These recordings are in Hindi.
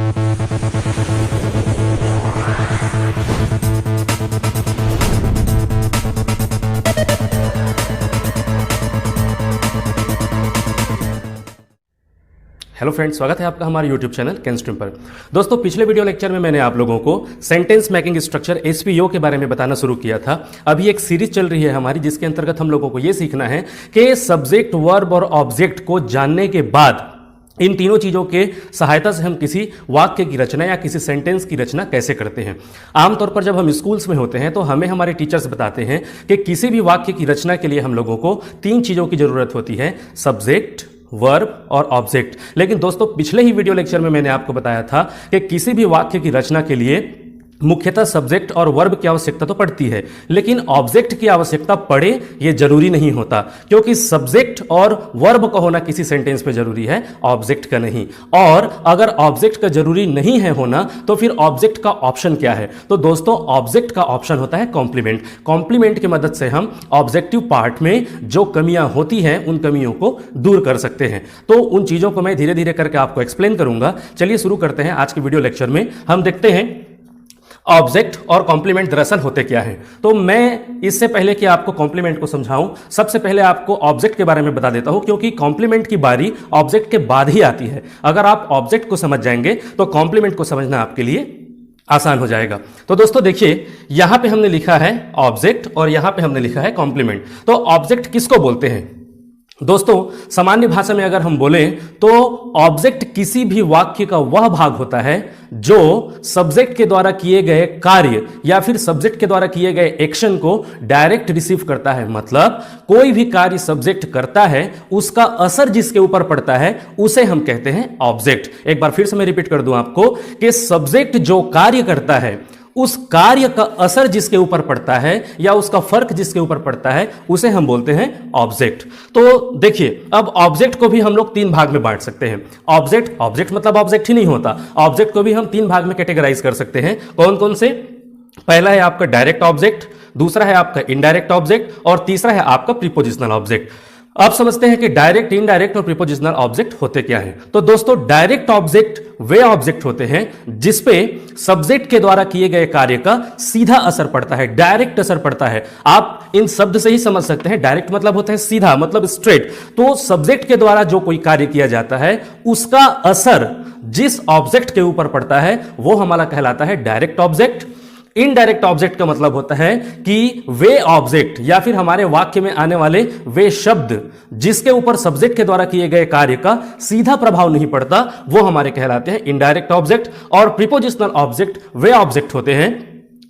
हेलो फ्रेंड्स, स्वागत है आपका हमारे यूट्यूब चैनल केनस्ट्रीम पर। दोस्तों, पिछले वीडियो लेक्चर में मैंने आप लोगों को सेंटेंस मेकिंग स्ट्रक्चर एसवीओ के बारे में बताना शुरू किया था। अभी एक सीरीज चल रही है हमारी, जिसके अंतर्गत हम लोगों को यह सीखना है कि सब्जेक्ट, वर्ब और ऑब्जेक्ट को जानने के बाद इन तीनों चीजों के सहायता से हम किसी वाक्य की रचना या किसी सेंटेंस की रचना कैसे करते हैं। आमतौर पर जब हम स्कूल्स में होते हैं तो हमें हमारे टीचर्स बताते हैं कि किसी भी वाक्य की रचना के लिए हम लोगों को तीन चीजों की जरूरत होती है, सब्जेक्ट, वर्ब और ऑब्जेक्ट। लेकिन दोस्तों, पिछले ही वीडियो लेक्चर में मैंने आपको बताया था कि किसी भी वाक्य की रचना के लिए मुख्यतः सब्जेक्ट और वर्ब की आवश्यकता तो पड़ती है, लेकिन ऑब्जेक्ट की आवश्यकता पड़े ये जरूरी नहीं होता, क्योंकि सब्जेक्ट और वर्ब का होना किसी सेंटेंस पे जरूरी है, ऑब्जेक्ट का नहीं। और अगर ऑब्जेक्ट का जरूरी नहीं है होना, तो फिर ऑब्जेक्ट का ऑप्शन क्या है? तो दोस्तों, ऑब्जेक्ट का ऑप्शन होता है कॉम्प्लीमेंट। कॉम्प्लीमेंट की मदद से हम ऑब्जेक्टिव पार्ट में जो कमियां होती हैं उन कमियों को दूर कर सकते हैं। तो उन चीजों को मैं धीरे धीरे करके आपको एक्सप्लेन करूंगा। चलिए शुरू करते हैं आज के वीडियो लेक्चर में। हम देखते हैं ऑब्जेक्ट और कॉम्प्लीमेंट दरअसल होते क्या है। तो मैं इससे पहले कि आपको कॉम्प्लीमेंट को समझाऊं, सबसे पहले आपको ऑब्जेक्ट के बारे में बता देता हूं, क्योंकि कॉम्प्लीमेंट की बारी ऑब्जेक्ट के बाद ही आती है। अगर आप ऑब्जेक्ट को समझ जाएंगे तो कॉम्प्लीमेंट को समझना आपके लिए आसान हो जाएगा। तो दोस्तों देखिए, यहां पे हमने लिखा है ऑब्जेक्ट और यहां पे हमने लिखा है कॉम्प्लीमेंट। तो ऑब्जेक्ट किसको बोलते हैं? दोस्तों, सामान्य भाषा में अगर हम बोलें तो ऑब्जेक्ट किसी भी वाक्य का वह भाग होता है जो सब्जेक्ट के द्वारा किए गए कार्य या फिर सब्जेक्ट के द्वारा किए गए एक्शन को डायरेक्ट रिसीव करता है। मतलब कोई भी कार्य सब्जेक्ट करता है, उसका असर जिसके ऊपर पड़ता है उसे हम कहते हैं ऑब्जेक्ट। एक बार फिर से मैं रिपीट कर दूं आपको कि सब्जेक्ट जो कार्य करता है, उस कार्य का असर जिसके ऊपर पड़ता है या उसका फर्क जिसके ऊपर पड़ता है, उसे हम बोलते हैं ऑब्जेक्ट। तो देखिए, अब ऑब्जेक्ट को भी हम लोग तीन भाग में बांट सकते हैं। ऑब्जेक्ट मतलब ऑब्जेक्ट ही नहीं होता, ऑब्जेक्ट को भी हम तीन भाग में कैटेगराइज कर सकते हैं। कौन कौन से? पहला है आपका डायरेक्ट ऑब्जेक्ट, दूसरा है आपका इनडायरेक्ट ऑब्जेक्ट और तीसरा है आपका प्रीपोजिशनल ऑब्जेक्ट। अब समझते हैं कि डायरेक्ट, इनडायरेक्ट और प्रीपोजिशनल ऑब्जेक्ट होते क्या हैं। तो दोस्तों, डायरेक्ट ऑब्जेक्ट वे ऑब्जेक्ट होते हैं जिसपे सब्जेक्ट के द्वारा किए गए कार्य का सीधा असर पड़ता है, डायरेक्ट असर पड़ता है। आप इन शब्द से ही समझ सकते हैं, डायरेक्ट मतलब होता है सीधा, मतलब स्ट्रेट। तो सब्जेक्ट के द्वारा जो कोई कार्य किया जाता है, उसका असर जिस ऑब्जेक्ट के ऊपर पड़ता है वो हमारा कहलाता है डायरेक्ट ऑब्जेक्ट। इनडायरेक्ट ऑब्जेक्ट का मतलब होता है कि वे ऑब्जेक्ट या फिर हमारे वाक्य में आने वाले वे शब्द जिसके ऊपर सब्जेक्ट के द्वारा किए गए कार्य का सीधा प्रभाव नहीं पड़ता, वो हमारे कहलाते हैं इनडायरेक्ट ऑब्जेक्ट। और प्रीपोजिशनल ऑब्जेक्ट वे ऑब्जेक्ट होते हैं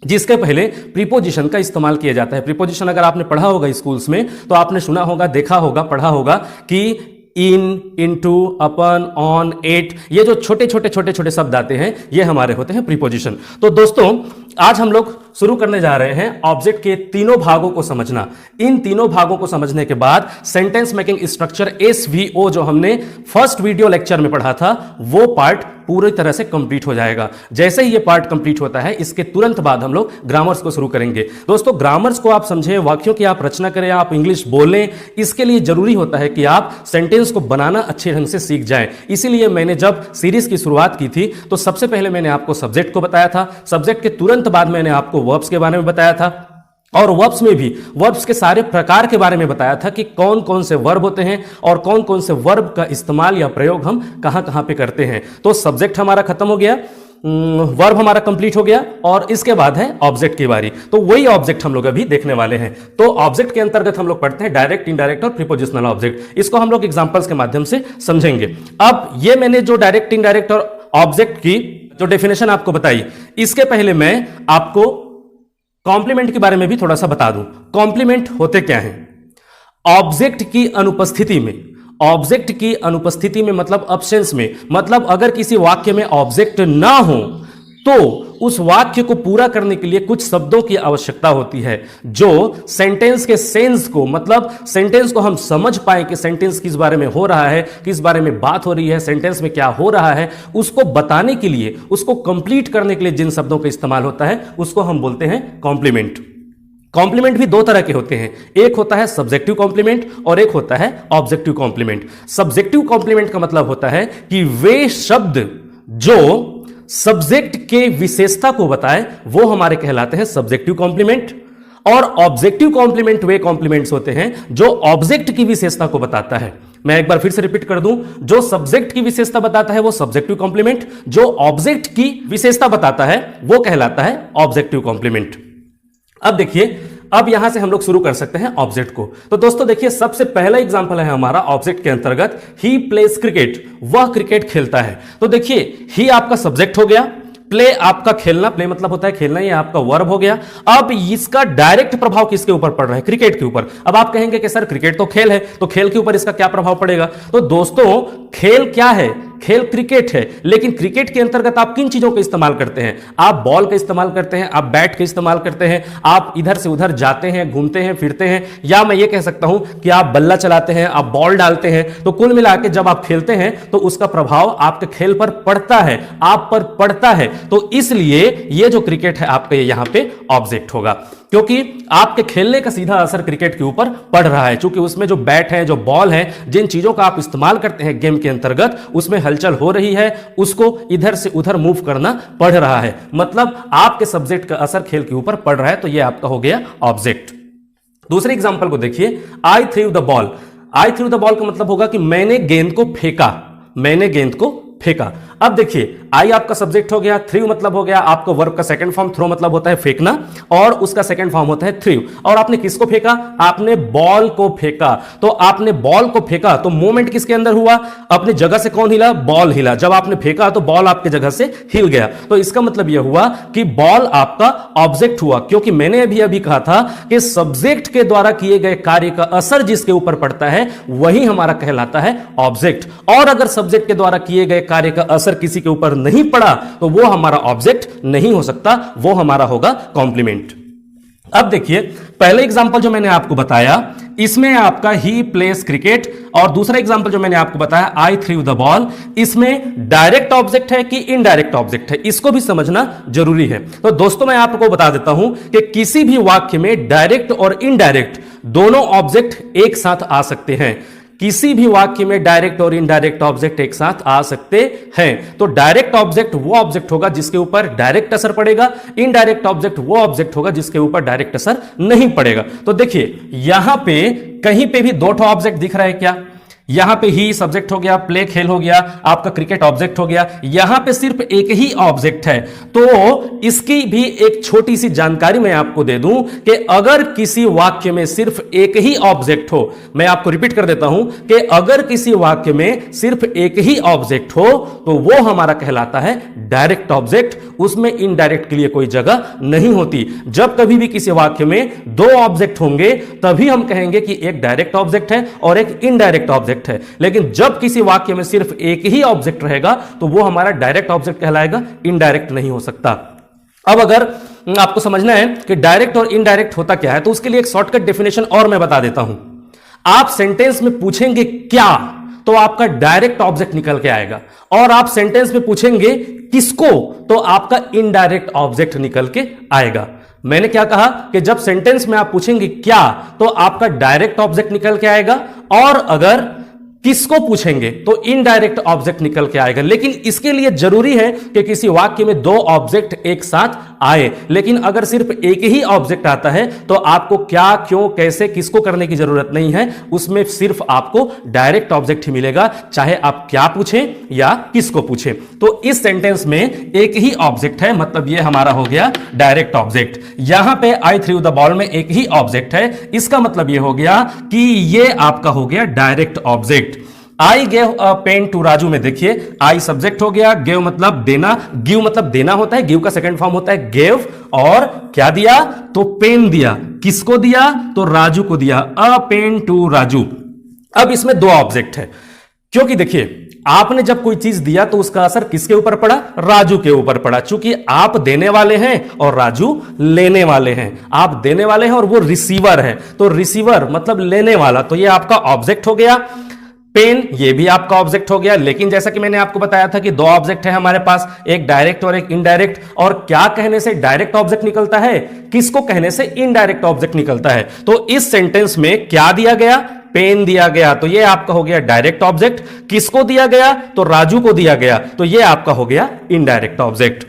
जिसके पहले प्रीपोजिशन का इस्तेमाल किया जाता है। प्रीपोजिशन अगर आपने पढ़ा होगा स्कूल्स में तो आपने सुना होगा, देखा होगा, पढ़ा होगा कि इन, इनटू, अपन, ऑन, एट, ये जो छोटे छोटे शब्द आते हैं ये हमारे होते हैं प्रीपोजिशन। तो दोस्तों, आज हम लोग शुरू करने जा रहे हैं ऑब्जेक्ट के तीनों भागों को समझना। इन तीनों भागों को समझने के बाद सेंटेंस मेकिंग स्ट्रक्चर एसवीओ जो हमने फर्स्ट वीडियो लेक्चर में पढ़ा था, वो पार्ट पूरी तरह से कंप्लीट हो जाएगा। जैसे ही ये पार्ट कंप्लीट होता है, इसके तुरंत बाद हम लोग ग्रामर्स को शुरू करेंगे। दोस्तों, ग्रामर्स को आप समझें, वाक्यों की आप रचना करें, आप इंग्लिश बोलें, इसके लिए जरूरी होता है कि आप सेंटेंस को बनाना अच्छे ढंग से सीख जाएं। इसीलिए मैंने जब सीरीज की शुरुआत की थी तो सबसे पहले मैंने आपको सब्जेक्ट को बताया था, सब्जेक्ट के तुरंत बाद मैंने आपको वर्ब्स के बारे में बताया था, और वर्ब्स में भी वर्ब्स के सारे प्रकार के बारे में बताया था कि कौन कौन से वर्ब होते हैं और कौन कौन से वर्ब का इस्तेमाल या प्रयोग हम कहां कहां पे करते हैं। तो सब्जेक्ट हमारा खत्म हो गया, वर्ब हमारा कंप्लीट हो गया, और इसके बाद है ऑब्जेक्ट की बारी। तो वही ऑब्जेक्ट हम लोग अभी देखने वाले हैं। तो ऑब्जेक्ट के अंतर्गत हम लोग पढ़ते हैं डायरेक्ट, इनडायरेक्ट और प्रीपोजिशनल ऑब्जेक्ट। इसको हम लोग एग्जांपल्स के माध्यम से समझेंगे। अब ये मैंने जो डायरेक्ट, इनडायरेक्ट और ऑब्जेक्ट की जो डेफिनेशन आपको बताई, इसके पहले मैं आपको कॉम्प्लीमेंट के बारे में भी थोड़ा सा बता दूं। कॉम्प्लीमेंट होते क्या हैं? ऑब्जेक्ट की अनुपस्थिति में, ऑब्जेक्ट की अनुपस्थिति में मतलब अब्सेंस में, मतलब अगर किसी वाक्य में ऑब्जेक्ट ना हो तो उस वाक्य को पूरा करने के लिए कुछ शब्दों की आवश्यकता होती है जो सेंटेंस के सेंस को, मतलब सेंटेंस को हम समझ पाए कि सेंटेंस किस बारे में हो रहा है, किस बारे में बात हो रही है, सेंटेंस में क्या हो रहा है, उसको बताने के लिए, उसको कंप्लीट करने के लिए जिन शब्दों का इस्तेमाल होता है उसको हम बोलते हैं कॉम्प्लीमेंट। कॉम्प्लीमेंट भी दो तरह के होते हैं, एक होता है सब्जेक्टिव कॉम्प्लीमेंट और एक होता है ऑब्जेक्टिव कॉम्प्लीमेंट। सब्जेक्टिव कॉम्प्लीमेंट का मतलब होता है कि वे शब्द जो सब्जेक्ट के विशेषता को बताए वो हमारे कहलाते हैं सब्जेक्टिव कॉम्प्लीमेंट। और ऑब्जेक्टिव कॉम्प्लीमेंट वे कॉम्प्लीमेंट्स होते हैं जो ऑब्जेक्ट की विशेषता को बताता है। मैं एक बार फिर से रिपीट कर दूं, जो सब्जेक्ट की विशेषता बताता है वो सब्जेक्टिव कॉम्प्लीमेंट, जो ऑब्जेक्ट की विशेषता बताता है वो कहलाता है ऑब्जेक्टिव कॉम्प्लीमेंट। अब देखिए, अब यहां से हम लोग शुरू कर सकते हैं ऑब्जेक्ट को। तो दोस्तों देखिए, सबसे पहला एग्जांपल है हमारा ऑब्जेक्ट के अंतर्गत, ही प्लेज क्रिकेट, वह क्रिकेट खेलता है। तो देखिए, ही आपका सब्जेक्ट हो गया, प्ले आपका खेलना, प्ले मतलब होता है खेलना, ये आपका वर्ब हो गया। अब इसका डायरेक्ट प्रभाव किसके ऊपर पड़ रहा है? क्रिकेट के ऊपर। अब आप कहेंगे कि सर क्रिकेट तो खेल है, तो खेल के ऊपर इसका क्या प्रभाव पड़ेगा? तो दोस्तों खेल क्या है? खेल क्रिकेट है, लेकिन क्रिकेट के अंतर्गत आप किन चीजों का इस्तेमाल करते हैं? आप बॉल का इस्तेमाल करते हैं, आप बैट का इस्तेमाल करते हैं, आप इधर से उधर जाते हैं, घूमते हैं, फिरते हैं, या मैं ये कह सकता हूं कि आप बल्ला चलाते हैं, आप बॉल डालते हैं। तो कुल मिला के जब आप खेलते हैं तो उसका प्रभाव आपके खेल पर पड़ता है, आप पर पड़ता है। तो इसलिए ये जो क्रिकेट है आपका यहां पे ऑब्जेक्ट होगा, क्योंकि आपके खेलने का सीधा असर क्रिकेट के ऊपर पड़ रहा है। क्योंकि उसमें जो बैट है, जो बॉल है, जिन चीजों का आप इस्तेमाल करते हैं गेम के अंतर्गत, उसमें हलचल हो रही है, उसको इधर से उधर मूव करना पड़ रहा है, मतलब आपके सब्जेक्ट का असर खेल के ऊपर पड़ रहा है। तो यह आपका हो गया ऑब्जेक्ट। दूसरे एग्जांपल को देखिए, I threw the ball. I threw the ball का मतलब होगा कि मैंने गेंद को फेंका, मैंने गेंद को फेंका। अब देखिए, आई आपका सब्जेक्ट हो गया, थ्रू मतलब हो गया आपका वर्ब का सेकंड फॉर्म, थ्रो मतलब होता है फेंकना, और उसका सेकंड फॉर्म होता है थ्रू। और आपने किसको फेंका? आपने बॉल को फेंका। तो आपने बॉल को फेंका तो मूवमेंट किसके अंदर हुआ? अपनी जगह से कौन हिला? बॉल हिला। जब आपने फेंका तो बॉल आपकी जगह से हिल गया। तो इसका मतलब यह हुआ कि बॉल आपका ऑब्जेक्ट हुआ, क्योंकि मैंने अभी अभी कहा था कि सब्जेक्ट के द्वारा किए गए कार्य का असर जिसके ऊपर पड़ता है वही हमारा कहलाता है ऑब्जेक्ट। और अगर सब्जेक्ट के द्वारा किए गए कार्य का असर किसी के ऊपर नहीं पड़ा तो वो हमारा ऑब्जेक्ट नहीं हो सकता, वो हमारा होगा कॉम्प्लीमेंट। अब देखिए, पहले एग्जांपल जो मैंने आपको बताया इसमें आपका ही प्लेस क्रिकेट, और दूसरा एग्जांपल जो मैंने आपको बताया आई थ्रू द बॉल, इसमें डायरेक्ट ऑब्जेक्ट है कि इनडायरेक्ट ऑब्जेक्ट है, इसको भी समझना जरूरी है। तो दोस्तों मैं आपको बता देता हूं कि किसी भी वाक्य में डायरेक्ट और इनडायरेक्ट दोनों ऑब्जेक्ट एक साथ आ सकते हैं। किसी भी वाक्य में डायरेक्ट और इनडायरेक्ट ऑब्जेक्ट एक साथ आ सकते हैं। तो डायरेक्ट ऑब्जेक्ट वो ऑब्जेक्ट होगा जिसके ऊपर डायरेक्ट असर पड़ेगा, इनडायरेक्ट ऑब्जेक्ट वो ऑब्जेक्ट होगा जिसके ऊपर डायरेक्ट असर नहीं पड़ेगा। तो देखिए, यहां पे कहीं पे भी दो ऑब्जेक्ट दिख रहा है क्या? यहां पे ही सब्जेक्ट हो गया, प्ले खेल हो गया, आपका क्रिकेट ऑब्जेक्ट हो गया। यहां पे सिर्फ एक ही ऑब्जेक्ट है। तो इसकी भी एक छोटी सी जानकारी मैं आपको दे दूं कि अगर किसी वाक्य में सिर्फ एक ही ऑब्जेक्ट हो, मैं आपको रिपीट कर देता हूं कि अगर किसी वाक्य में सिर्फ एक ही ऑब्जेक्ट हो तो वो हमारा कहलाता है डायरेक्ट ऑब्जेक्ट, उसमें इनडायरेक्ट के लिए कोई जगह नहीं होती। जब कभी भी किसी वाक्य में दो ऑब्जेक्ट होंगे तभी हम कहेंगे कि एक डायरेक्ट ऑब्जेक्ट है और एक इनडायरेक्ट ऑब्जेक्ट है। लेकिन जब किसी वाक्य में सिर्फ एक ही ऑब्जेक्ट रहेगा तो वो हमारा डायरेक्ट ऑब्जेक्ट कहलाएगा, इनडायरेक्ट नहीं हो सकता। अब अगर आपको समझना है कि डायरेक्ट और इनडायरेक्ट होता क्या है तो उसके लिए एक शॉर्टकट डेफिनेशन और मैं बता देता हूं। आप सेंटेंस में पूछेंगे क्या तो आपका डायरेक्ट ऑब्जेक्ट निकल के आएगा, और आप सेंटेंस में पूछेंगे किसको तो आपका इनडायरेक्ट ऑब्जेक्ट निकल के आएगा। मैंने क्या कहा कि जब सेंटेंस में आप पूछेंगे क्या तो आपका डायरेक्ट ऑब्जेक्ट निकल के आएगा, और अगर किसको पूछेंगे तो इनडायरेक्ट ऑब्जेक्ट निकल के आएगा। लेकिन इसके लिए जरूरी है कि किसी वाक्य में दो ऑब्जेक्ट एक साथ आए। लेकिन अगर सिर्फ एक ही ऑब्जेक्ट आता है तो आपको क्या, क्यों, कैसे, किसको करने की जरूरत नहीं है, उसमें सिर्फ आपको डायरेक्ट ऑब्जेक्ट ही मिलेगा, चाहे आप क्या पूछें या किसको पूछें। तो इस सेंटेंस में एक ही ऑब्जेक्ट है, मतलब यह हमारा हो गया डायरेक्ट ऑब्जेक्ट। यहां पे आई थ्रू द बॉल में एक ही ऑब्जेक्ट है, इसका मतलब यह हो गया कि यह आपका हो गया direct object. I gave a pen to Raju में देखिए, आई सब्जेक्ट हो गया, गेव मतलब देना, गिव मतलब देना होता है, गिव का सेकंड फॉर्म होता है गेव, और क्या दिया तो पेन दिया। किसको दिया तो राजू को दिया, अ पेन टू राजू। अब इसमें दो ऑब्जेक्ट है, क्योंकि देखिए आपने जब कोई चीज दिया तो उसका असर किसके ऊपर पड़ा? राजू के ऊपर पड़ा। चूंकि आप देने वाले हैं और राजू लेने वाले हैं, आप देने वाले हैं और वो रिसीवर है, तो रिसीवर मतलब लेने वाला, तो ये आपका ऑब्जेक्ट हो गया। पेन ये भी आपका ऑब्जेक्ट हो गया। लेकिन जैसा कि मैंने आपको बताया था कि दो ऑब्जेक्ट है हमारे पास, एक डायरेक्ट और एक इनडायरेक्ट, और क्या कहने से डायरेक्ट ऑब्जेक्ट निकलता है, किसको कहने से इनडायरेक्ट ऑब्जेक्ट निकलता है। तो इस सेंटेंस में क्या दिया गया? पेन दिया गया, तो ये आपका हो गया डायरेक्ट ऑब्जेक्ट। किसको दिया गया? तो राजू को दिया गया, तो ये आपका हो गया इनडायरेक्ट ऑब्जेक्ट।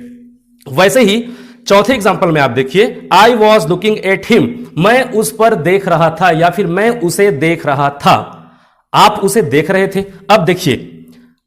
वैसे ही चौथे एग्जांपल में आप देखिए, I was looking at him, मैं उस पर देख रहा था या फिर मैं उसे देख रहा था। आप उसे देख रहे थे। अब देखिए,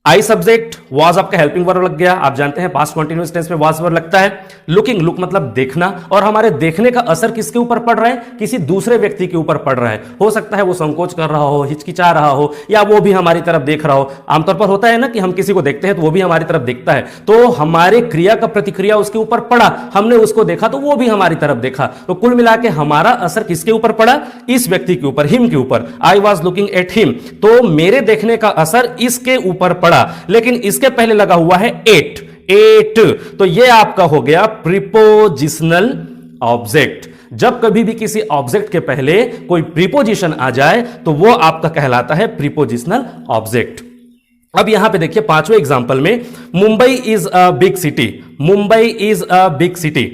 आई सब्जेक्ट, वॉज आपका हेल्पिंग वर्ब लग गया। आप जानते हैं पास्ट कंटीन्यूअस टेंस में वॉज वर्ब लगता है। लुकिंग, लुक मतलब देखना, और हमारे देखने का असर किसके ऊपर पड़ रहा है? किसी दूसरे व्यक्ति के ऊपर पड़ रहा है। हो सकता है वो संकोच कर रहा हो, हिचकिचा रहा हो, या वो भी हमारी तरफ देख रहा हो। आमतौर पर होता है ना कि हम किसी को देखते हैं तो वो भी हमारी तरफ देखता है, तो हमारे क्रिया का प्रतिक्रिया उसके ऊपर पड़ा, हमने उसको देखा तो वो भी हमारी तरफ देखा। तो कुल मिला के हमारा असर किसके ऊपर पड़ा? इस व्यक्ति के ऊपर, हिम के ऊपर। I was looking at him, तो मेरे देखने का असर इसके ऊपर पड़ा। लेकिन इसके पहले लगा हुआ है एट, तो ये आपका हो गया प्रीपोजिशनल ऑब्जेक्ट। जब कभी भी किसी ऑब्जेक्ट के पहले कोई प्रीपोजिशन आ जाए तो वो आपका कहलाता है प्रीपोजिशनल ऑब्जेक्ट। अब यहां पे देखिए पांचवें एग्जांपल में, Mumbai is a big city, Mumbai is a big city.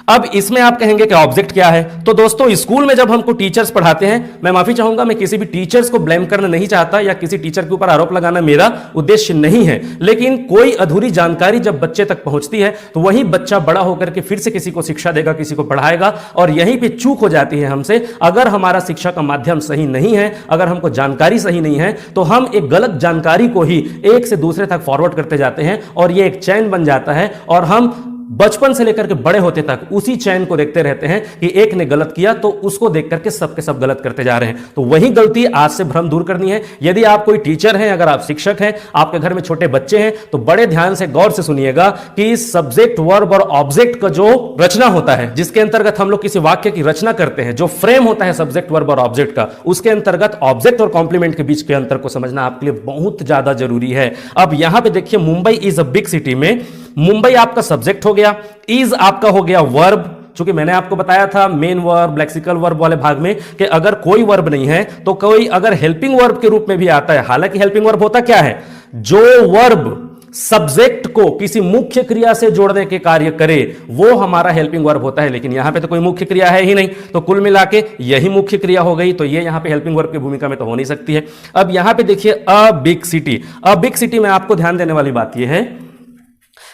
अब इसमें आप कहेंगे कि ऑब्जेक्ट क्या है? तो दोस्तों, स्कूल में जब हमको टीचर्स पढ़ाते हैं, मैं माफी चाहूंगा, मैं किसी भी टीचर्स को ब्लेम करना नहीं चाहता या किसी टीचर के ऊपर आरोप लगाना मेरा उद्देश्य नहीं है, लेकिन कोई अधूरी जानकारी जब बच्चे तक पहुंचती है तो वही बच्चा बड़ा होकर के फिर से किसी को शिक्षा देगा, किसी को पढ़ाएगा, और यहीं पे चूक हो जाती है हमसे। अगर हमारा शिक्षा का माध्यम सही नहीं है, अगर हमको जानकारी सही नहीं है, तो हम एक गलत जानकारी को ही एक से दूसरे तक फॉरवर्ड करते जाते हैं, और ये एक चैन बन जाता है, और हम बचपन से लेकर के बड़े होते तक उसी चैन को देखते रहते हैं कि एक ने गलत किया तो उसको देख करके सबके सब गलत करते जा रहे हैं। तो वही गलती आज से भ्रम दूर करनी है। यदि आप कोई टीचर हैं, अगर आप शिक्षक हैं, आपके घर में छोटे बच्चे हैं, तो बड़े ध्यान से गौर से सुनिएगा कि सब्जेक्ट, वर्ब और ऑब्जेक्ट का जो रचना होता है, जिसके अंतर्गत हम लोग किसी वाक्य की रचना करते हैं, जो फ्रेम होता है सब्जेक्ट, वर्ब और ऑब्जेक्ट का, उसके अंतर्गत ऑब्जेक्ट और कॉम्प्लीमेंट के बीच के अंतर को समझना आपके लिए बहुत ज्यादा जरूरी है। अब यहां पर देखिए, Mumbai is a big city में मुंबई आपका सब्जेक्ट हो गया, इज आपका हो गया वर्ब। चूंकि मैंने आपको बताया था मेन वर्ब, लेक्सिकल वर्ब वाले भाग में कि अगर कोई वर्ब नहीं है तो कोई अगर हेल्पिंग वर्ब के रूप में भी आता है। हालांकि हेल्पिंग वर्ब होता क्या है? जो वर्ब सब्जेक्ट को किसी मुख्य क्रिया से जोड़ने के कार्य करे वो हमारा हेल्पिंग वर्ब होता है। लेकिन यहां पे तो कोई मुख्य क्रिया है ही नहीं, तो कुल मिला के यही मुख्य क्रिया हो गई, तो ये यहां पे हेल्पिंग वर्ब की भूमिका में तो हो नहीं सकती है। अब यहां पे देखिए, a big city, a big city में आपको ध्यान देने वाली बात यह है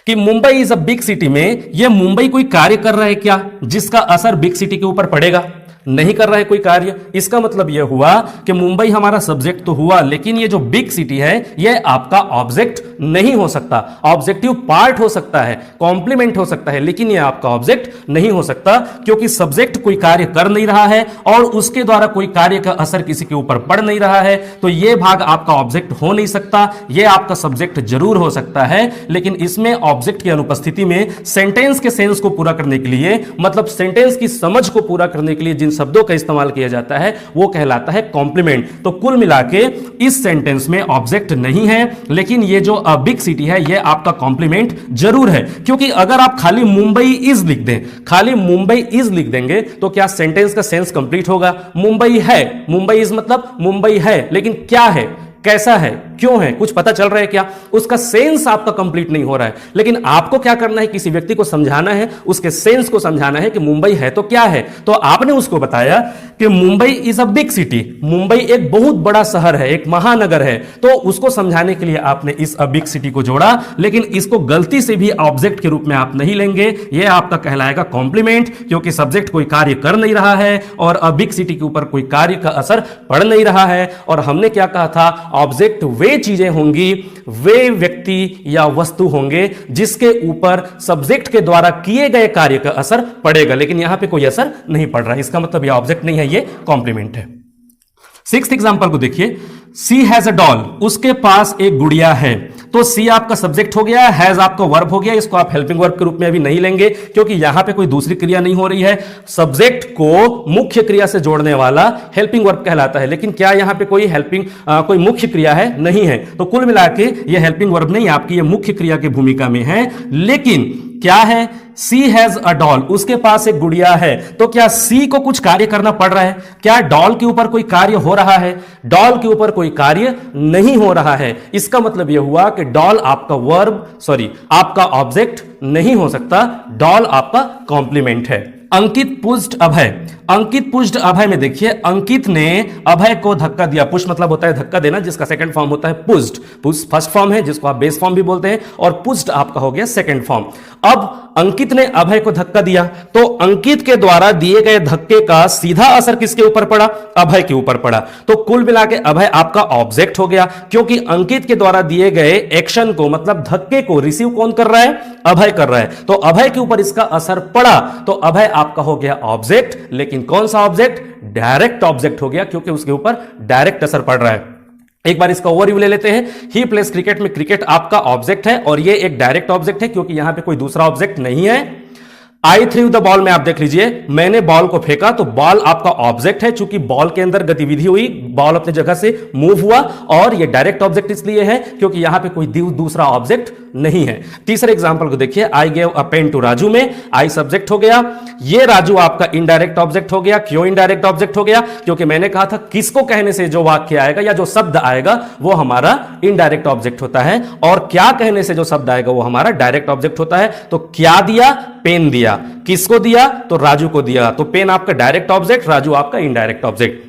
कि Mumbai is a big city में यह मुंबई कोई कार्य कर रहा है क्या जिसका असर बिग सिटी के ऊपर पड़ेगा? नहीं कर रहा है कोई कार्य। इसका मतलब यह हुआ कि मुंबई हमारा सब्जेक्ट तो हुआ, लेकिन ये जो बिग सिटी है यह आपका ऑब्जेक्ट नहीं हो सकता। ऑब्जेक्टिव पार्ट हो सकता है, कॉम्प्लीमेंट हो सकता है, लेकिन यह आपका ऑब्जेक्ट नहीं हो सकता, क्योंकि सब्जेक्ट कोई कार्य कर नहीं रहा है और उसके द्वारा कोई कार्य का असर किसी के ऊपर पड़ नहीं रहा है, तो यह भाग आपका ऑब्जेक्ट हो नहीं सकता। यह आपका सब्जेक्ट जरूर हो सकता है, लेकिन इसमें ऑब्जेक्ट की अनुपस्थिति में सेंटेंस के सेंस को पूरा करने के लिए, मतलब सेंटेंस की समझ को पूरा करने के लिए जिन शब्दों का इस्तेमाल किया जाता है वो कहलाता है कॉम्प्लीमेंट। तो कुल मिलाके इस सेंटेंस में ऑब्जेक्ट नहीं है, लेकिन ये जो अ बिग सिटी है ये आपका कॉम्प्लीमेंट जरूर है। क्योंकि अगर आप खाली मुंबई इज लिख दें, खाली मुंबई इज लिख देंगे तो क्या सेंटेंस का सेंस कंप्लीट होगा? मुंबई है, मुंबई इज मतलब मुंबई है, लेकिन क्या है, कैसा है, क्यों है, कुछ पता चल रहा है क्या? उसका सेंस आपका कंप्लीट नहीं हो रहा है। लेकिन आपको क्या करना है, किसी व्यक्ति को समझाना है, उसके सेंस को समझाना है कि मुंबई है तो क्या है। तो आपने उसको बताया कि Mumbai is a big city, Mumbai एक बहुत बड़ा शहर है, एक महानगर है, तो उसको समझाने के लिए आपने इस अ बिग सिटी को जोड़ा। लेकिन इसको गलती से भी ऑब्जेक्ट के रूप में आप नहीं लेंगे, यह आपका कहलाएगा कॉम्प्लीमेंट, क्योंकि सब्जेक्ट कोई कार्य कर नहीं रहा है और अ बिग सिटी के ऊपर कोई कार्य का असर पड़ नहीं रहा है। और हमने क्या कहा था, ऑब्जेक्ट वे चीजें होंगी, वे व्यक्ति या वस्तु होंगे जिसके ऊपर सब्जेक्ट के द्वारा किए गए कार्य का असर पड़ेगा, लेकिन यहां पे कोई असर नहीं पड़ रहा। इसका मतलब ये ऑब्जेक्ट नहीं है, ये कॉम्प्लीमेंट है। सिक्स्थ एग्जांपल को देखिए, सी हैज अ डॉल, उसके पास एक गुड़िया है। तो सी आपका सब्जेक्ट हो गया, हैज आपका वर्ब हो गया। इसको आप हेल्पिंग वर्ब के रूप में अभी नहीं लेंगे क्योंकि यहां पे कोई दूसरी क्रिया नहीं हो रही है। सब्जेक्ट को मुख्य क्रिया से जोड़ने वाला हेल्पिंग वर्ब कहलाता है, लेकिन क्या यहां पे कोई कोई मुख्य क्रिया है? नहीं है। तो कुल मिला के यह हेल्पिंग वर्ब नहीं, आपकी यह मुख्य क्रिया की भूमिका में है। लेकिन क्या है, सी हैज अ डॉल, उसके पास एक गुड़िया है। तो क्या सी को कुछ कार्य करना पड़ रहा है? क्या डॉल के ऊपर कोई कार्य हो रहा है? डॉल के ऊपर कोई कार्य नहीं हो रहा है। इसका मतलब यह हुआ कि डॉल आपका वर्ब, आपका ऑब्जेक्ट नहीं हो सकता, डॉल आपका कॉम्प्लीमेंट है। अंकित पुष्ट अभय। अंकित पुष्ट अभय में देखिए, अंकित ने अभय को धक्का दिया। पुश मतलब होता है धक्का देना, जिसका सेकंड फॉर्म होता है पुष्ट। पुष्ट फर्स्ट फॉर्म है, जिसको आप बेस फॉर्म भी बोलते हैं, और पुष्ट आपका हो गया सेकंड फॉर्म। अब अंकित ने अभय को धक्का दिया, तो अंकित के द्वारा दिए गए धक्के का सीधा असर किसके ऊपर पड़ा? अभय के ऊपर पड़ा। तो कुल मिला के अभय आपका ऑब्जेक्ट हो गया, क्योंकि अंकित के द्वारा दिए गए एक्शन को, मतलब धक्के को रिसीव कौन कर रहा है? अभय कर रहा है। तो अभय के ऊपर इसका असर पड़ा, तो अभय आपका हो गया ऑब्जेक्ट। लेकिन कौन सा ऑब्जेक्ट? डायरेक्ट ऑब्जेक्ट हो गया, क्योंकि उसके ऊपर डायरेक्ट असर पड़ रहा है। एक बार इसका ओवरव्यू ले लेते हैं। ही प्लेस क्रिकेट में क्रिकेट आपका ऑब्जेक्ट है, और ये एक डायरेक्ट ऑब्जेक्ट है, क्योंकि यहां पे कोई दूसरा ऑब्जेक्ट नहीं है। आई थ्रू द बॉल में आप देख लीजिए, मैंने बॉल को फेंका, तो बॉल आपका ऑब्जेक्ट है, चूंकि बॉल के अंदर गतिविधि हुई, बॉल अपने जगह से मूव हुआ, और ये डायरेक्ट ऑब्जेक्ट इसलिए है क्योंकि यहां पे कोई दूसरा ऑब्जेक्ट नहीं है। तीसरे एग्जांपल को देखिए, I gave a pen to Raju में आई सब्जेक्ट हो गया, ये राजू आपका इनडायरेक्ट ऑब्जेक्ट हो गया। क्यों इनडायरेक्ट ऑब्जेक्ट हो गया? क्योंकि मैंने कहा था किसको कहने से जो वाक्य आएगा या जो शब्द आएगा वो हमारा इनडायरेक्ट ऑब्जेक्ट होता है, और क्या कहने से जो शब्द आएगा वो हमारा डायरेक्ट ऑब्जेक्ट होता है। तो क्या दिया? पेन दिया। किसको दिया? तो राजू को दिया। तो पेन आपका डायरेक्ट ऑब्जेक्ट, राजू आपका इनडायरेक्ट ऑब्जेक्ट।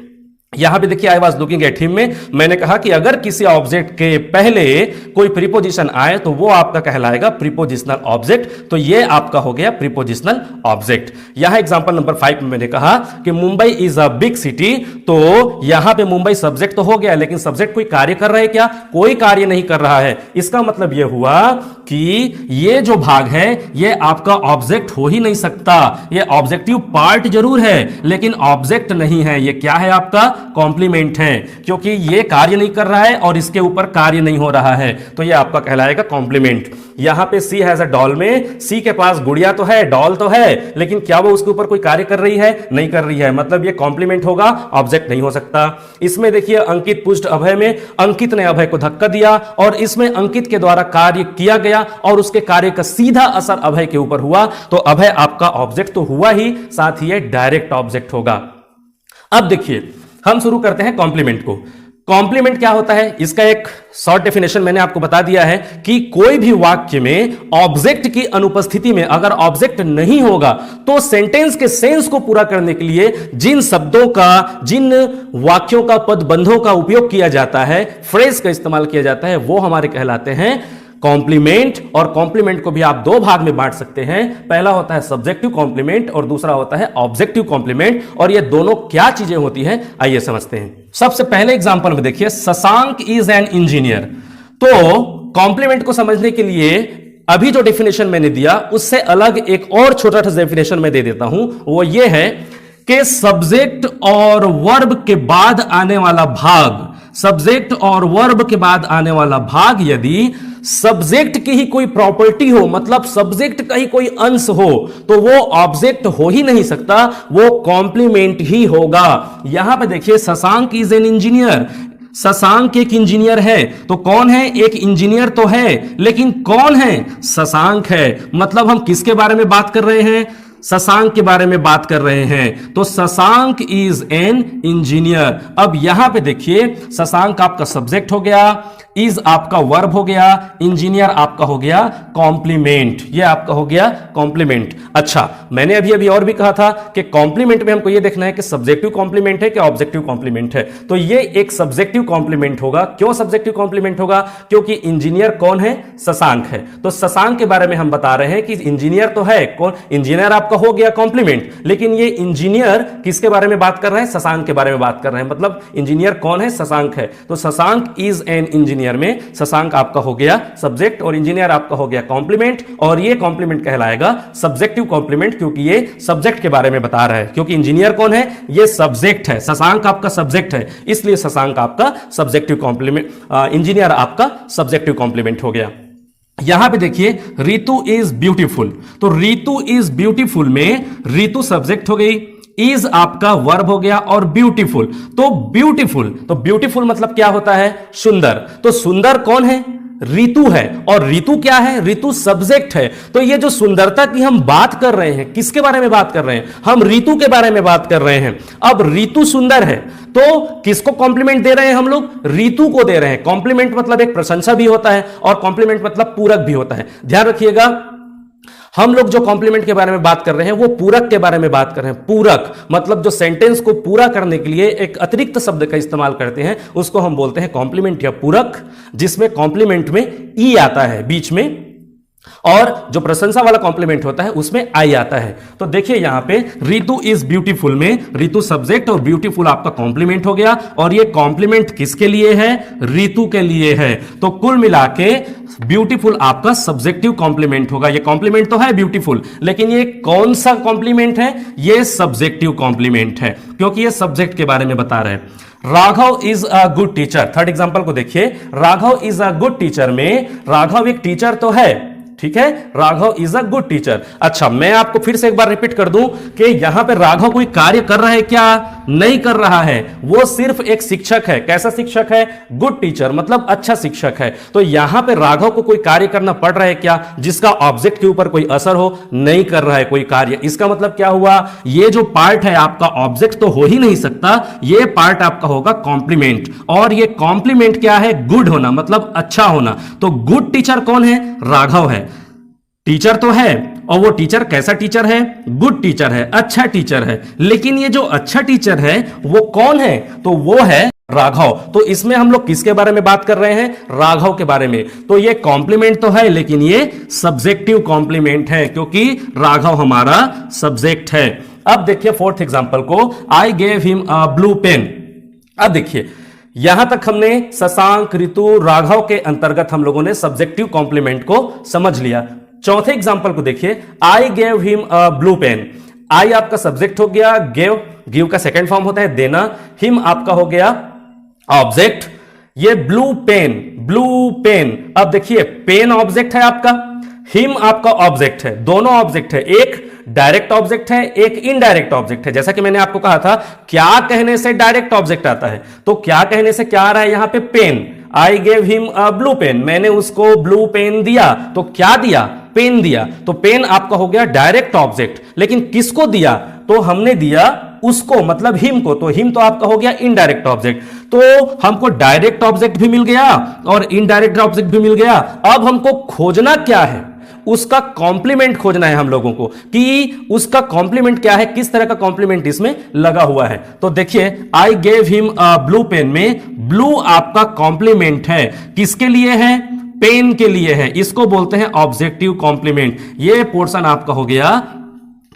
यहां पे देखिए, I was looking at him में मैंने कहा कि अगर किसी ऑब्जेक्ट के पहले कोई प्रीपोजिशन आए तो वो आपका कहलाएगा प्रीपोजिशनल ऑब्जेक्ट। तो ये आपका हो गया प्रीपोजिशनल ऑब्जेक्ट। यहां एग्जांपल नंबर 5 में मैंने कहा कि Mumbai is a big city, तो यहां पे मुंबई सब्जेक्ट तो हो गया, लेकिन सब्जेक्ट कोई कार्य कर रहा है क्या? कोई कार्य नहीं कर रहा है। इसका मतलब यह हुआ कि ये जो भाग है ये आपका ऑब्जेक्ट हो ही नहीं सकता। ये ऑब्जेक्टिव पार्ट जरूर है, लेकिन ऑब्जेक्ट नहीं है। ये क्या है? आपका कॉम्प्लीमेंट है, क्योंकि ये कार्य नहीं कर रहा है और इसके ऊपर कार्य नहीं हो रहा है, तो ये आपका कहलाएगा कॉम्प्लीमेंट। यहां पे सी हैज अ डॉल में सी के पास गुड़िया तो है, डॉल तो है, लेकिन क्या वो उसके ऊपर कोई कार्य कर रही है? नहीं कर रही है, मतलब ये कॉम्प्लीमेंट होगा, ऑब्जेक्ट नहीं हो सकता। इसमें देखिए, अंकित पुष्ट अभय में अंकित ने अभय को धक्का दिया, और इसमें अंकित के द्वारा कार्य किया गया और उसके कार्य का सीधा असर अभय के ऊपर हुआ, तो अभय आपका ऑब्जेक्ट तो हुआ ही, साथ ही ये डायरेक्ट ऑब्जेक्ट होगा। अब देखिए, हम शुरू करते हैं कॉम्प्लीमेंट को। कॉम्प्लीमेंट क्या होता है? इसका एक शॉर्ट डेफिनेशन मैंने आपको बता दिया है कि कोई भी वाक्य में ऑब्जेक्ट की अनुपस्थिति में अगर ऑब्जेक्ट नहीं होगा तो सेंटेंस के सेंस को पूरा करने के लिए जिन शब्दों का, जिन वाक्यों का, पदबंधों का उपयोग किया जाता है, फ्रेज का इस्तेमाल किया जाता है, वो हमारे कहलाते हैं कॉम्प्लीमेंट। और कॉम्प्लीमेंट को भी आप दो भाग में बांट सकते हैं। पहला होता है सब्जेक्टिव कॉम्प्लीमेंट और दूसरा होता है ऑब्जेक्टिव कॉम्प्लीमेंट। और ये दोनों क्या चीजें होती हैं, आइए समझते हैं। सबसे पहले एग्जांपल में देखिए, शशांक इज एन इंजीनियर। तो कॉम्प्लीमेंट को समझने के लिए अभी जो डेफिनेशन मैंने दिया उससे अलग एक और छोटा सा डेफिनेशन मैं दे देता हूं। वो ये है कि सब्जेक्ट और वर्ब के बाद आने वाला भाग, सब्जेक्ट और वर्ब के बाद आने वाला भाग यदि सब्जेक्ट की ही कोई प्रॉपर्टी हो, मतलब सब्जेक्ट का ही कोई अंश हो, तो वो ऑब्जेक्ट हो ही नहीं सकता, वो कॉम्प्लीमेंट ही होगा। यहां पे देखिए, Shashank is an engineer. Shashank एक इंजीनियर है, तो कौन है? एक इंजीनियर तो है, लेकिन कौन है? शशांक है। मतलब हम किसके बारे में बात कर रहे हैं? शशांक के बारे में बात कर रहे हैं। तो शशांक इज एन इंजीनियर। अब यहां पे देखिए, शशांक आपका सब्जेक्ट हो गया, इज आपका वर्ब हो गया, इंजीनियर आपका हो गया कॉम्प्लीमेंट। ये आपका हो गया कॉम्प्लीमेंट। अच्छा, मैंने अभी अभी और भी कहा था कि कॉम्प्लीमेंट में हमको ये देखना है कि सब्जेक्टिव कॉम्प्लीमेंट है कि ऑब्जेक्टिव कॉम्प्लीमेंट है। तो ये एक सब्जेक्टिव कॉम्प्लीमेंट होगा। क्यों सब्जेक्टिव कॉम्प्लीमेंट होगा? क्योंकि इंजीनियर कौन है? शशांक है। तो शशांक के बारे में हम बता रहे हैं कि इंजीनियर तो है, कौन? इंजीनियर आपका हो गया कॉम्प्लीमेंट, लेकिन ये इंजीनियर किसके बारे में बात कर रहे हैं? शशांक के बारे में बात कर रहे हैं। मतलब इंजीनियर कौन है? शशांक है। तो शशांक इज एन इंजीनियर में शशांक आपका हो गया सब्जेक्ट और इंजीनियर आपका हो गया कॉम्प्लीमेंट। और ये कॉम्प्लीमेंट कहलाएगा सब्जेक्टिव कॉम्प्लीमेंट, क्योंकि ये सब्जेक्ट के बारे में बता रहा है। क्योंकि इंजीनियर कौन है? ये सब्जेक्ट है, शशांक आपका सब्जेक्ट है, इसलिए शशांक आपका सब्जेक्टिव कॉम्प्लीमेंट, इंजीनियर आपका सब्जेक्टिव कॉम्प्लीमेंट हो गया। यहां पे देखिए, रितु इज ब्यूटीफुल। तो रितु इज ब्यूटीफुल में रितु सब्जेक्ट हो गई, इज आपका वर्ब हो गया, और ब्यूटीफुल तो ब्यूटीफुल मतलब क्या होता है? सुंदर। तो सुंदर कौन है? ऋतु है। और ऋतु क्या है? ऋतु सब्जेक्ट है। तो ये जो सुंदरता की हम बात कर रहे हैं, किसके बारे में बात कर रहे हैं? हम ऋतु के बारे में बात कर रहे हैं। अब ऋतु सुंदर है, तो किसको कॉम्प्लीमेंट दे रहे हैं हम लोग? ऋतु को दे रहे हैं। कॉम्प्लीमेंट मतलब एक प्रशंसा भी होता है और कॉम्प्लीमेंट मतलब पूरक भी होता है। ध्यान रखिएगा, हम लोग जो कॉम्प्लीमेंट के बारे में बात कर रहे हैं वो पूरक के बारे में बात कर रहे हैं। पूरक मतलब जो सेंटेंस को पूरा करने के लिए एक अतिरिक्त शब्द का इस्तेमाल करते हैं, उसको हम बोलते हैं कॉम्प्लीमेंट या पूरक, जिसमें कॉम्प्लीमेंट में ई आता है बीच में, और जो प्रशंसा वाला कॉम्प्लीमेंट होता है उसमें आई आता है। तो देखिए यहां पे रितु इज ब्यूटीफुल में रितु सब्जेक्ट और ब्यूटीफुल आपका कॉम्प्लीमेंट हो गया, और ये कॉम्प्लीमेंट किसके लिए है? रितु के लिए है। तो कुल मिला के ब्यूटीफुल आपका सब्जेक्टिव कॉम्प्लीमेंट होगा। ये कॉम्प्लीमेंट तो है ब्यूटीफुल, लेकिन ये कौन सा कॉम्प्लीमेंट है? ये सब्जेक्टिव कॉम्प्लीमेंट है, क्योंकि ये सब्जेक्ट के बारे में बता रहे हैं। Raghav is a good teacher, third example को देखिए। Raghav is a good teacher में राघव एक टीचर तो है, ठीक है, Raghav is a good teacher. अच्छा, मैं आपको फिर से एक बार रिपीट कर दूं कि यहां पे राघव कोई कार्य कर रहा है क्या? नहीं कर रहा है, वो सिर्फ एक शिक्षक है। कैसा शिक्षक है? गुड टीचर, मतलब अच्छा शिक्षक है। तो यहां पे राघव को कोई कार्य करना पड़ रहा है क्या, जिसका ऑब्जेक्ट के ऊपर कोई असर हो? नहीं कर रहा है कोई कार्य। इसका मतलब क्या हुआ? ये जो पार्ट है आपका ऑब्जेक्ट तो हो ही नहीं सकता, ये पार्ट आपका होगा कॉम्प्लीमेंट। और ये कॉम्प्लीमेंट क्या है? गुड होना, मतलब अच्छा होना। तो गुड टीचर कौन है? राघव है। टीचर तो है, और वो टीचर कैसा टीचर है? गुड टीचर है, अच्छा टीचर है। लेकिन ये जो अच्छा टीचर है वो कौन है? तो वो है राघव। तो इसमें हम लोग किसके बारे में बात कर रहे हैं? राघव के बारे में। तो ये कॉम्प्लीमेंट तो है, लेकिन ये सब्जेक्टिव कॉम्प्लीमेंट है, क्योंकि राघव हमारा सब्जेक्ट है। अब देखिए फोर्थ एग्जांपल को, I gave him a blue pen. अब देखिए यहां तक हमने शशांक, ऋतु, राघव के अंतर्गत हम लोगों ने सब्जेक्टिव कॉम्प्लीमेंट को समझ लिया। चौथे एग्जांपल को देखिए, I gave him a blue pen. I आपका सब्जेक्ट हो गया, गिव का सेकंड फॉर्म होता है देना, हिम आपका हो गया ऑब्जेक्ट, ये ब्लू पेन। अब देखिए पेन ऑब्जेक्ट है आपका, हिम आपका ऑब्जेक्ट है, दोनों ऑब्जेक्ट है। एक डायरेक्ट ऑब्जेक्ट है, एक इनडायरेक्ट ऑब्जेक्ट है। जैसा कि मैंने आपको कहा था, क्या कहने से डायरेक्ट ऑब्जेक्ट आता है, तो क्या कहने से क्या आ रहा है यहां पे? Pen. I gave him a blue pen, मैंने उसको ब्लू पेन दिया, तो क्या दिया? पेन दिया। तो पेन आपका हो गया डायरेक्ट ऑब्जेक्ट, लेकिन किसको दिया? तो हमने दिया उसको, मतलब हिम को। तो हिम तो आपका हो गया इनडायरेक्ट ऑब्जेक्ट। तो हमको डायरेक्ट ऑब्जेक्ट भी मिल गया और इनडायरेक्ट ऑब्जेक्ट भी मिल गया। अब हमको खोजना क्या है? उसका कॉम्प्लीमेंट खोजना है हम लोगों को, कि उसका कॉम्प्लीमेंट क्या है, किस तरह का कॉम्प्लीमेंट इसमें लगा हुआ है। तो देखिए I gave him a blue pen में ब्लू आपका कॉम्प्लीमेंट है, किसके लिए है? पेन के लिए है। इसको बोलते हैं ऑब्जेक्टिव कॉम्प्लीमेंट। ये पोर्शन आपका हो गया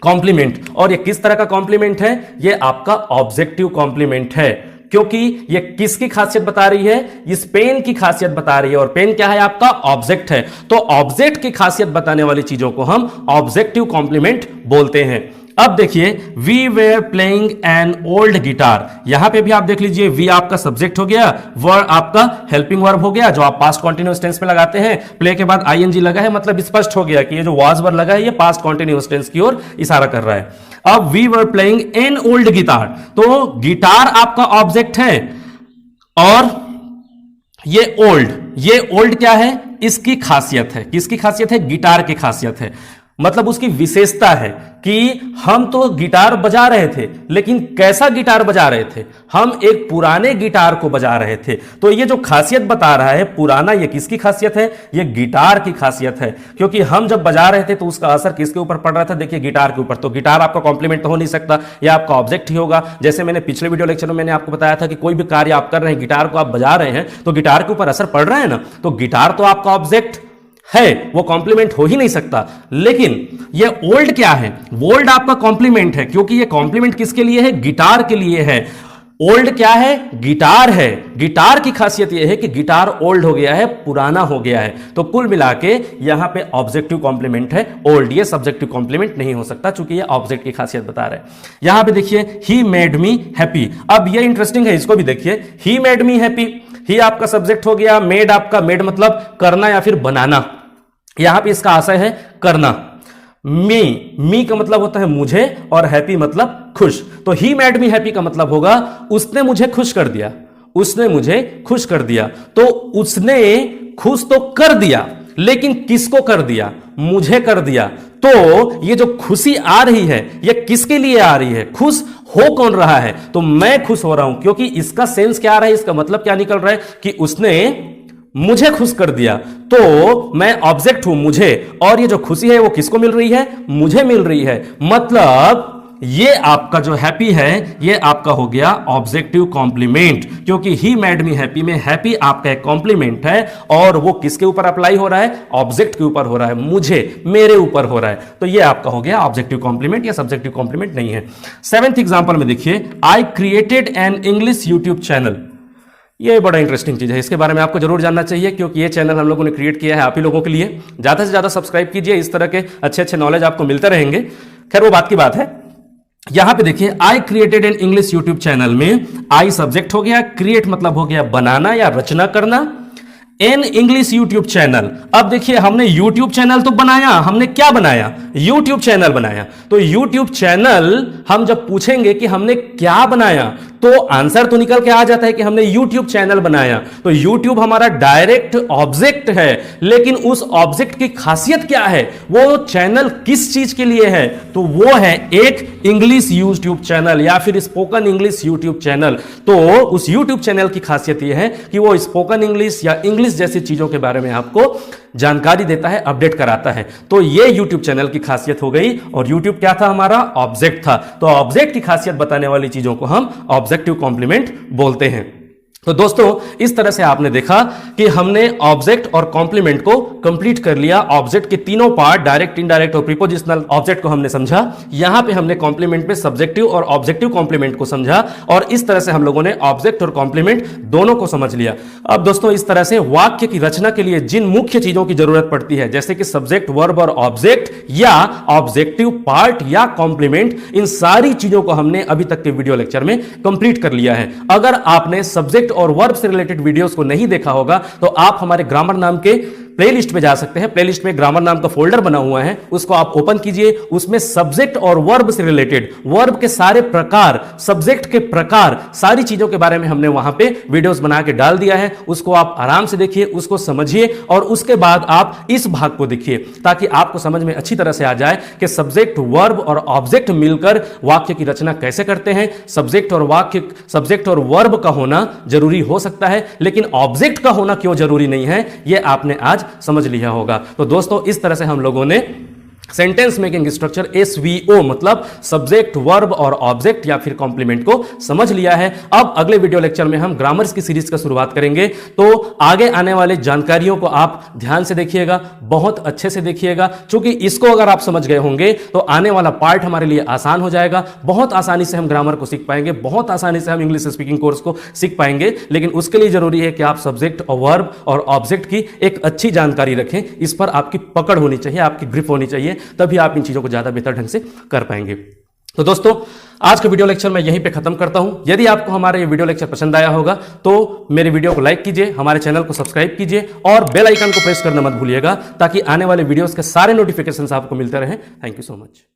कॉम्प्लीमेंट। और ये किस तरह का कॉम्प्लीमेंट है? ये आपका ऑब्जेक्टिव कॉम्प्लीमेंट है, क्योंकि ये किसकी खासियत बता रही है? इस पेन की खासियत बता रही है, और पेन क्या है आपका? ऑब्जेक्ट है। तो ऑब्जेक्ट की खासियत बताने वाली चीजों को हम ऑब्जेक्टिव कॉम्प्लीमेंट बोलते हैं। अब देखिए we were playing an old guitar. यहां पे भी आप देख लीजिए, वी आपका सब्जेक्ट हो गया, वर्ब आपका हेल्पिंग वर्ब हो गया, जो आप पास्ट कॉन्टिन्यूअस टेंस में लगाते हैं। प्ले के बाद आईएनजी लगा है, मतलब स्पष्ट हो गया कि ये जो वाज वर्ब लगा है ये पास्ट कॉन्टिन्यूअस टेंस की ओर इशारा कर रहा है। अब we were playing an old guitar, तो गिटार आपका ऑब्जेक्ट है, और ये ओल्ड क्या है? इसकी खासियत है। किसकी खासियत है? गिटार की खासियत है, मतलब उसकी विशेषता है कि हम तो गिटार बजा रहे थे, लेकिन कैसा गिटार बजा रहे थे? हम एक पुराने गिटार को बजा रहे थे। तो ये जो खासियत बता रहा है पुराना, ये किसकी खासियत है? ये गिटार की खासियत है, क्योंकि हम जब बजा रहे थे तो उसका असर किसके ऊपर पड़ रहा था? देखिए गिटार के ऊपर। तो गिटार आपका कॉम्प्लीमेंट तो हो नहीं सकता, यह आपका ऑब्जेक्ट ही होगा। जैसे मैंने पिछले वीडियो लेक्चर में मैंने आपको बताया था कि कोई भी कार्य आप कर रहे हैं, गिटार को आप बजा रहे हैं, तो गिटार के ऊपर असर पड़ रहा है ना, तो गिटार तो आपका ऑब्जेक्ट है, वो कॉम्प्लीमेंट हो ही नहीं सकता। लेकिन ये ओल्ड क्या है? ओल्ड आपका कॉम्प्लीमेंट है, क्योंकि ये कॉम्प्लीमेंट किसके लिए है? गिटार के लिए है। ओल्ड क्या है? गिटार है। गिटार की खासियत यह है कि गिटार ओल्ड हो गया है, पुराना हो गया है। तो कुल मिला के यहां पे ऑब्जेक्टिव कॉम्प्लीमेंट है ओल्ड, ये सब्जेक्टिव कॉम्प्लीमेंट नहीं हो सकता, चूंकि ये ऑब्जेक्ट की खासियत बता रहे हैं। यहां पे देखिए ही मेड मी हैप्पी। अब ये इंटरेस्टिंग है, इसको भी देखिए। ही मेड मी हैप्पी, ही आपका सब्जेक्ट हो गया, मेड आपका, मेड मतलब करना या फिर बनाना। यहां पे इसका आशय है करना। मी का मतलब होता है मुझे, और हैप्पी मतलब खुश। तो ही मेड मी हैप्पी का मतलब होगा उसने मुझे खुश कर दिया, उसने मुझे खुश कर दिया। तो उसने खुश तो कर दिया, लेकिन किसको कर दिया? मुझे कर दिया। तो ये जो खुशी आ रही है ये किसके लिए आ रही है? खुश हो कौन रहा है? तो मैं खुश हो रहा हूं, क्योंकि इसका सेंस क्या आ रहा है, इसका मतलब क्या निकल रहा है कि उसने मुझे खुश कर दिया, तो मैं ऑब्जेक्ट हूं मुझे, और ये जो खुशी है वो किसको मिल रही है? मुझे मिल रही है। मतलब ये आपका जो हैप्पी है ये आपका हो गया ऑब्जेक्टिव कॉम्प्लीमेंट, क्योंकि ही मेड मी हैप्पी में हैप्पी आपका एक कॉम्प्लीमेंट है और वो किसके ऊपर अप्लाई हो रहा है? ऑब्जेक्ट के ऊपर हो रहा है, मुझे, मेरे ऊपर हो रहा है। तो ये आपका हो गया ऑब्जेक्टिव कॉम्प्लीमेंट या सब्जेक्टिव कॉम्प्लीमेंट नहीं है। 7th एग्जांपल में देखिए, I created an English YouTube channel. ये बड़ा इंटरेस्टिंग चीज है, इसके बारे में आपको जरूर जानना चाहिए, क्योंकि ये चैनल हम लोगों ने क्रिएट किया है आप ही लोगों के लिए। ज्यादा से ज्यादा सब्सक्राइब कीजिए, इस तरह के अच्छे अच्छे नॉलेज आपको मिलते रहेंगे। खैर वो बात की बात है। यहां पे देखिए, I created an English YouTube channel में आई सब्जेक्ट हो गया, क्रिएट मतलब हो गया बनाना या रचना करना, एन इंग्लिश यूट्यूब चैनल। अब देखिए हमने यूट्यूब चैनल तो बनाया, हमने क्या बनाया? यूट्यूब चैनल बनाया। तो यूट्यूब चैनल हम जब पूछेंगे कि हमने क्या बनाया, तो आंसर तो निकल के आ जाता है कि हमने YouTube चैनल बनाया। तो YouTube हमारा डायरेक्ट ऑब्जेक्ट है, लेकिन उस ऑब्जेक्ट की खासियत क्या है? वो चैनल किस चीज के लिए है? तो वो है एक इंग्लिश YouTube चैनल या फिर स्पोकन इंग्लिश YouTube चैनल। तो उस YouTube चैनल की खासियत यह है कि वो स्पोकन इंग्लिश या इंग्लिश जैसी चीजों के बारे में आपको जानकारी देता है, अपडेट कराता है। तो ये YouTube चैनल की खासियत हो गई, और YouTube क्या था? हमारा ऑब्जेक्ट था। तो ऑब्जेक्ट की खासियत बताने वाली चीजों को हम ऑब्जेक्टिव कॉम्प्लीमेंट बोलते हैं। तो दोस्तों इस तरह से आपने देखा कि हमने ऑब्जेक्ट और कॉम्प्लीमेंट को कंप्लीट कर लिया। ऑब्जेक्ट के तीनों पार्ट, डायरेक्ट, इनडायरेक्ट और प्रीपोजिशनल ऑब्जेक्ट को हमने समझा। यहां पे हमने कॉम्प्लीमेंट में सब्जेक्टिव और ऑब्जेक्टिव कॉम्प्लीमेंट को समझा, और इस तरह से हम लोगों ने ऑब्जेक्ट और कॉम्प्लीमेंट दोनों को समझ लिया। अब दोस्तों इस तरह से वाक्य की रचना के लिए जिन मुख्य चीजों की जरूरत पड़ती है, जैसे कि सब्जेक्ट, वर्ब और ऑब्जेक्ट, या ऑब्जेक्टिव पार्ट या कॉम्प्लीमेंट, इन सारी चीजों को हमने अभी तक के वीडियो लेक्चर में कंप्लीट कर लिया है। अगर आपने सब्जेक्ट और वर्ब से रिलेटेड वीडियोस को नहीं देखा होगा तो आप हमारे ग्रामर नाम के प्लेलिस्ट में जा सकते हैं। प्लेलिस्ट में ग्रामर नाम का फोल्डर बना हुआ है, उसको आप ओपन कीजिए। उसमें सब्जेक्ट और वर्ब से रिलेटेड, वर्ब के सारे प्रकार, सब्जेक्ट के प्रकार, सारी चीजों के बारे में हमने वहां पे वीडियोस बना के डाल दिया है। उसको आप आराम से देखिए, उसको समझिए, और उसके बाद आप इस भाग को देखिए, ताकि आपको समझ में अच्छी तरह से आ जाए कि सब्जेक्ट, वर्ब और ऑब्जेक्ट मिलकर वाक्य की रचना कैसे करते हैं। सब्जेक्ट और वर्ब का होना जरूरी हो सकता है, लेकिन ऑब्जेक्ट का होना क्यों जरूरी नहीं है, यह आपने आज समझ लिया होगा। तो दोस्तों इस तरह से हम लोगों ने सेंटेंस मेकिंग स्ट्रक्चर SVO मतलब सब्जेक्ट, वर्ब और ऑब्जेक्ट या फिर कॉम्प्लीमेंट को समझ लिया है। अब अगले वीडियो लेक्चर में हम ग्रामर्स की सीरीज का शुरुआत करेंगे। तो आगे आने वाले जानकारियों को आप ध्यान से देखिएगा, बहुत अच्छे से देखिएगा, क्योंकि इसको अगर आप समझ गए होंगे तो आने वाला पार्ट हमारे लिए आसान हो जाएगा। बहुत आसानी से हम ग्रामर को सीख पाएंगे, बहुत आसानी से हम इंग्लिश स्पीकिंग कोर्स को सीख पाएंगे। लेकिन उसके लिए जरूरी है कि आप सब्जेक्ट और वर्ब और ऑब्जेक्ट की एक अच्छी जानकारी रखें, इस पर आपकी पकड़ होनी चाहिए, आपकी ग्रिप होनी चाहिए, तभी आप इन चीजों को ज्यादा बेहतर ढंग से कर पाएंगे। तो दोस्तों आज का वीडियो लेक्चर मैं यहीं पे खत्म करता हूं। यदि आपको हमारा ये वीडियो लेक्चर पसंद आया होगा तो मेरे वीडियो को लाइक कीजिए, हमारे चैनल को सब्सक्राइब कीजिए और बेल आइकन को प्रेस करना मत भूलिएगा, ताकि आने वाले वीडियोस के सारे नोटिफिकेशंस आपको मिलते रहें। Thank you so much.